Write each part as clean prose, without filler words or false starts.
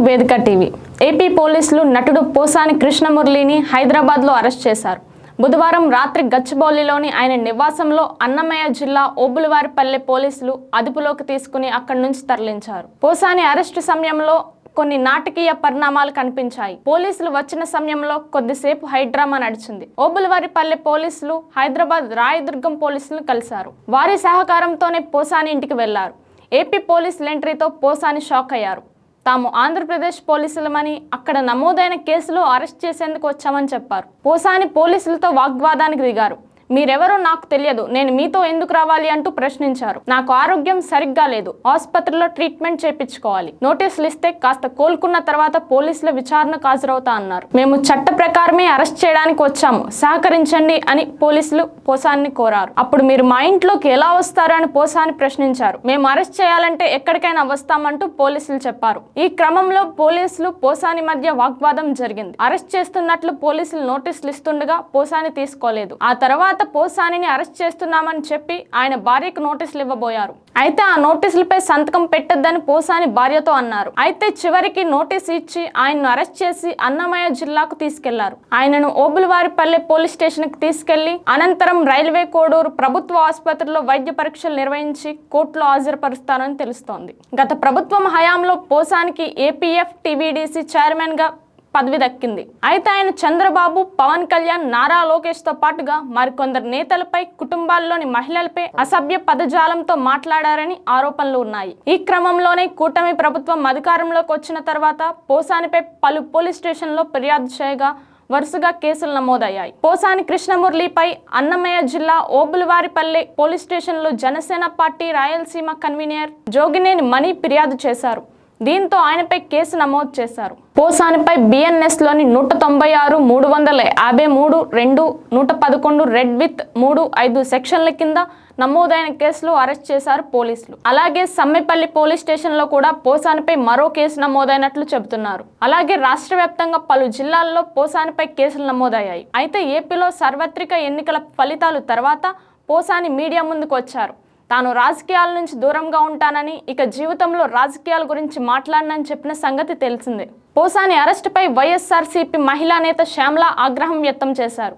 వేదిక TV. AP పోలీసులు నటుడు పోసాని కృష్ణమురళిని హైదరాబాద్లో అరెస్ట్ చేశారు. బుధవారం రాత్రి గచ్చిబౌలిలోని ఆయన నివాసంలో అన్నమయ్య జిల్లా ఓబులవారిపల్లె పోలీసులు అదుపులోకి తీసుకుని అక్కడి నుంచి తరలించారు. పోసాని అరెస్టు సమయంలో కొన్ని నాటకీయ పరిణామాలు కనిపించాయి. పోలీసులు వచ్చిన సమయంలో కొద్దిసేపు హైడ్రామా నడిచింది. ఓబులవారిపల్లె పోలీసులు హైదరాబాద్ రాయదుర్గం పోలీసులను కలిశారు. వారి సహకారంతోనే పోసాని ఇంటికి వెళ్లారు. ఏపీ పోలీసుల ఎంట్రీతో పోసాని షాక్ అయ్యారు. తాము ఆంధ్రప్రదేశ్ పోలీసులమని, అక్కడ నమోదైన కేసులో అరెస్ట్ చేసేందుకు వచ్చామని చెప్పారు. పోసాని పోలీసులతో వాగ్వాదానికి దిగారు. మీరెవరో నాకు తెలియదు, నేను మీతో ఎందుకు రావాలి అంటూ ప్రశ్నించారు. నాకు ఆరోగ్యం సరిగ్గా లేదు, ఆసుపత్రిలో ట్రీట్మెంట్ చేయించుకోవాలి. నోటీసులు ఇస్తే కాస్త కోలుకున్న తర్వాత పోలీసుల విచారణకు హాజరవుతా అన్నారు. మేము చట్ట ప్రకారమే అరెస్ట్ చేయడానికి వచ్చాము, సహకరించండి అని పోలీసులు పోసాని కోరారు. అప్పుడు మీరు మా ఇంట్లోకి ఎలా వస్తారు అని పోసాని ప్రశ్నించారు. మేము అరెస్ట్ చేయాలంటే ఎక్కడికైనా వస్తామంటూ పోలీసులు చెప్పారు. ఈ క్రమంలో పోలీసులు పోసాని మధ్య వాగ్వాదం జరిగింది. అరెస్ట్ చేస్తున్నట్లు పోలీసులు నోటీసులు ఇస్తుండగా పోసాని తీసుకోలేదు. ఆ తర్వాత పోసానిని అరెస్ట్ చేస్తున్నామని చెప్పి ఆయన భార్యకు నోటీసులు ఇవ్వబోయారు. అయితే ఆ నోటీసులపై సంతకం పెట్టొద్దని పోసాని భార్యతో అన్నారు. అయితే చివరికి నోటీసు ఇచ్చి ఆయన్ను అరెస్ట్ చేసి అన్నమయ్య జిల్లాకు తీసుకెళ్లారు. ఆయనను ఓబులవారిపల్లె పోలీస్ స్టేషన్ కి తీసుకెళ్లి అనంతరం రైల్వే కోడూరు ప్రభుత్వ ఆసుపత్రిలో వైద్య పరీక్షలు నిర్వహించి కోర్టులో హాజరుపరుస్తారని తెలుస్తోంది. గత ప్రభుత్వం హయాంలో పోసానికి ఏపీఎఫ్ టీవీడీసీ చైర్మన్ గా పదవి దక్కింది. అయితే ఆయన చంద్రబాబు, పవన్ కళ్యాణ్, నారా లోకేష్ తో పాటుగా మరికొందరు నేతలపై, కుటుంబాల్లోని మహిళలపై అసభ్య పదజాలంతో మాట్లాడారని ఆరోపణలు ఉన్నాయి. ఈ క్రమంలోనే కూటమి ప్రభుత్వం అధికారంలోకి వచ్చిన తర్వాత పోసానిపై పలు పోలీస్ స్టేషన్లో ఫిర్యాదు చేయగా వరుసగా కేసులు నమోదయ్యాయి. పోసాని కృష్ణమురళిపై అన్నమయ్య జిల్లా ఓబులవారిపల్లె పోలీస్ స్టేషన్లో జనసేన పార్టీ రాయలసీమ కన్వీనర్ జోగినేని మణి ఫిర్యాదు చేశారు. దీంతో ఆయనపై కేసు నమోదు చేశారు. పోసానిపై బిఎన్ఎస్ లోని 196, 353, 2, 111 రెడ్ విత్ 3, 5 సెక్షన్ల కింద నమోదైన కేసులో అరెస్ట్ చేశారు పోలీసులు. అలాగే సమ్మెపల్లి పోలీస్ స్టేషన్ లో కూడా పోసానిపై మరో కేసు నమోదైనట్లు చెబుతున్నారు. అలాగే రాష్ట్ర వ్యాప్తంగా పలు జిల్లాల్లో పోసానిపై కేసులు నమోదయ్యాయి. అయితే ఏపీలో సార్వత్రిక ఎన్నికల ఫలితాలు తర్వాత పోసాని మీడియా ముందుకు వచ్చారు. తాను రాజకీయాల నుంచి దూరంగా ఉంటానని, ఇక జీవితంలో రాజకీయాల గురించి మాట్లాడనని చెప్పిన సంగతి తెలిసిందే. పోసాని అరెస్టుపై వైఎస్ఆర్సీపీ మహిళా నేత శ్యామల ఆగ్రహం వ్యక్తం చేశారు.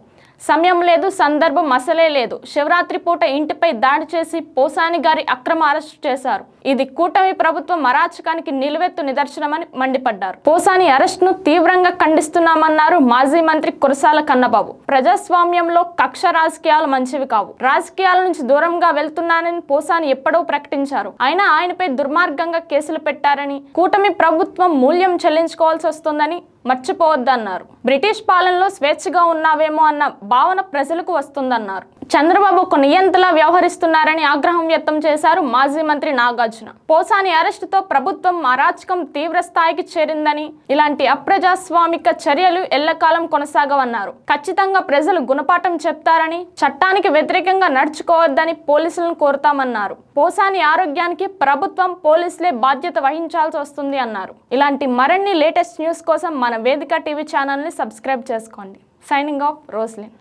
సమయం లేదు, సందర్భం అసలే లేదు. శివరాత్రి పూట ఇంటిపై దాడి చేసి పోసాని గారి అక్రమ అరెస్టు చేశారు. ఇది కూటమి ప్రభుత్వం అరాచకానికి నిలువెత్తు నిదర్శనమని మండిపడ్డారు. పోసాని అరెస్టును తీవ్రంగా ఖండిస్తున్నామన్నారు మాజీ మంత్రి కురసాల కన్నబాబు. ప్రజాస్వామ్యంలో కక్ష రాజకీయాలు మంచివి కావు. రాజకీయాల నుంచి దూరంగా వెళ్తున్నానని పోసాని ఎప్పుడో ప్రకటించారు. అయినా ఆయనపై దుర్మార్గంగా కేసులు పెట్టారని, కూటమి ప్రభుత్వం మూల్యం చెల్లించుకోవాల్సి వస్తుందని మర్చిపోవద్దన్నారు. బ్రిటిష్ పాలనలో స్వేచ్ఛగా ఉన్నావేమో అన్న భావన ప్రజలకు వస్తుందన్నారు. చంద్రబాబు ఒక నియంతలా వ్యవహరిస్తున్నారని ఆగ్రహం వ్యక్తం చేశారు మాజీ మంత్రి నాగార్జున. పోసాని అరెస్టుతో ప్రభుత్వం అరాచకం తీవ్ర స్థాయికి చేరిందని, ఇలాంటి అప్రజాస్వామిక చర్యలు ఎల్లకాలం కొనసాగవన్నారు. ఖచ్చితంగా ప్రజలు గుణపాఠం చెప్తారని, చట్టానికి వ్యతిరేకంగా నడుచుకోవద్దని పోలీసులను కోరుతామన్నారు. పోసాని ఆరోగ్యానికి ప్రభుత్వం, పోలీసులే బాధ్యత వహించాల్సి వస్తుంది అన్నారు. ఇలాంటి మరిన్ని లేటెస్ట్ న్యూస్ కోసం మన వేదిక టీవీ ఛానల్ని సబ్స్క్రైబ్ చేసుకోండి. Signing off, రోస్లిన్.